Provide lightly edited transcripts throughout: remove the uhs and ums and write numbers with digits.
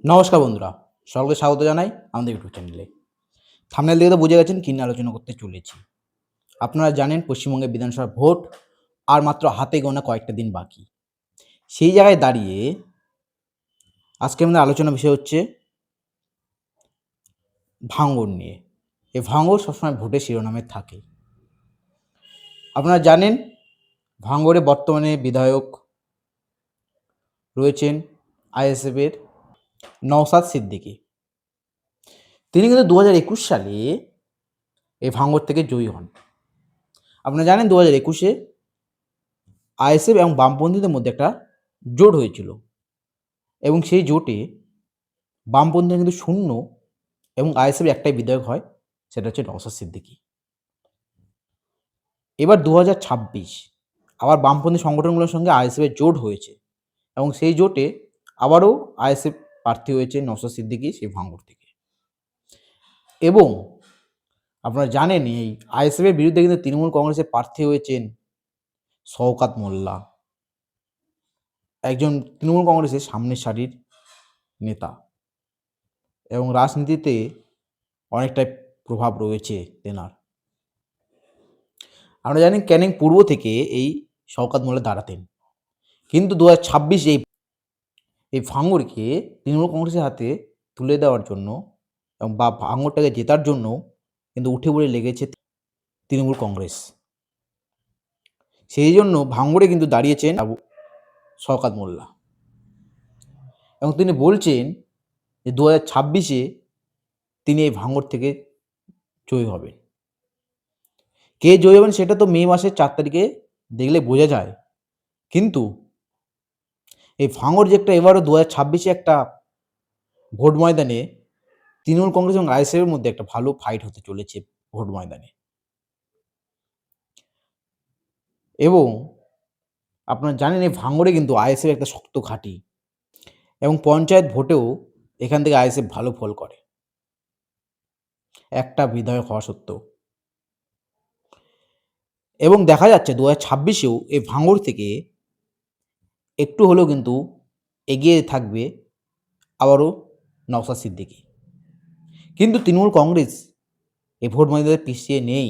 নমস্কার বন্ধুরা, সকলকে স্বাগত জানাই আমাদের ইউটিউব চ্যানেলে। থাম্বনেল দেখে তো বুঝে গেছেন কী নিয়ে আলোচনা করতে চলেছি। আপনারা জানেন পশ্চিমবঙ্গের বিধানসভার ভোট আর মাত্র হাতে গোনা কয়েকটা দিন বাকি। সেই জায়গায় দাঁড়িয়ে আজকে আমাদের আলোচনার বিষয় হচ্ছে ভাঙড় নিয়ে। এই ভাঙড় সবসময় ভোটের শিরোনামে থাকে। আপনারা জানেন ভাঙড়ে বর্তমানে বিধায়ক রয়েছেন আইএসএফের নওশাদ সিদ্দিকী। তিনি কিন্তু ২০২১ সালে এই ভাঙড় থেকে জয়ী হন। আপনারা জানেন ২০২১-এ আইএসএফ এবং বামপন্থীদের মধ্যে একটা জোট হয়েছিল এবং সেই জোটে বামপন্থীরা কিন্তু শূন্য এবং আইএসএফের একটাই বিধায়ক হয়, সেটা হচ্ছে নওশাদ সিদ্দিকী। এবার ২০২৬ আবার বামপন্থী সংগঠনগুলোর সঙ্গে আইএসএফের জোট হয়েছে এবং সেই জোটে আবারও আইএসএফ প্রার্থী হয়েছে নওশাদ সিদ্দিকী সেই ভাঙড় থেকে। এবং আপনারা জানেন এই আইএসএফের বিরুদ্ধে কিন্তু তৃণমূল কংগ্রেসের প্রার্থী হয়েছেন শওকাত মোল্লা, একজন তৃণমূল কংগ্রেসের সামনের সারির নেতা এবং রাজনীতিতে অনেকটাই প্রভাব রয়েছে তেনার। আমরা জানি ক্যানিং পূর্ব থেকে এই শওকাত মোল্লা দাঁড়াতেন, কিন্তু ২০২৬ এই ভাঙড়কে তৃণমূল কংগ্রেসের হাতে তুলে দেওয়ার জন্য এবং বা ভাঙড়টাকে জেতার জন্য কিন্তু উঠে পড়ে লেগেছে তৃণমূল কংগ্রেস। সেই জন্য ভাঙড়ে কিন্তু দাঁড়িয়েছেন শওকাত মোল্লা এবং তিনি বলছেন যে ২০২৬-এ তিনি এই ভাঙড় থেকে জয়ী হবেন। কে জয়ী হবেন সেটা তো মে মাসের ৪ তারিখে দেখলে বোঝা যায়, কিন্তু এই ভাঙড় যে একটা এবারও ২০২৬-এ একটা ভোট ময়দানে তৃণমূল কংগ্রেস এবং আইএসএফের মধ্যে একটা ভালো ফাইট হতে চলেছে ভোট ময়দানে। এবং আপনারা জানেন এই ভাঙড়ে কিন্তু আইএসএফ একটা শক্ত ঘাঁটি এবং পঞ্চায়েত ভোটেও এখান থেকে আইএসএফ ভালো ফল করে একটা বিধায়ক হওয়া সত্ত্বেও। এবং দেখা যাচ্ছে ২০২৬-এও এই ভাঙড় থেকে একটু হলেও কিন্তু এগিয়ে থাকবে আবারও নওশাদ সিদ্দিকী। কিন্তু তৃণমূল কংগ্রেস এই ভোট ময়দানে পিছিয়ে নেই।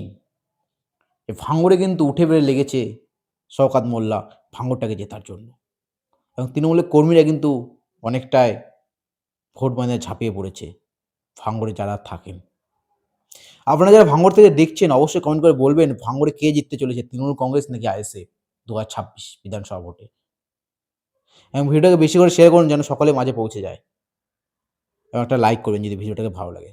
এই ভাঙড়ে কিন্তু উঠে বেড়ে লেগেছে শওকাত মোল্লা ভাঙড়টাকে জেতার জন্য এবং তৃণমূলের কর্মীরা কিন্তু অনেকটাই ভোট ময়দানে ঝাঁপিয়ে পড়েছে ভাঙড়ে যারা থাকেন। আপনারা যারা ভাঙড় থেকে দেখছেন অবশ্যই কমেন্ট করে বলবেন ভাঙড়ে কে জিততে চলেছে, তৃণমূল কংগ্রেস নাকি আইএসএফ ২০২৬ বিধানসভা ভোটে। এবং ভিডিওটাকে বেশি করে শেয়ার করুন যেন সকলের মাঝে পৌঁছে যায় এবং একটা লাইক করবেন যদি ভিডিওটাকে ভালো লাগে।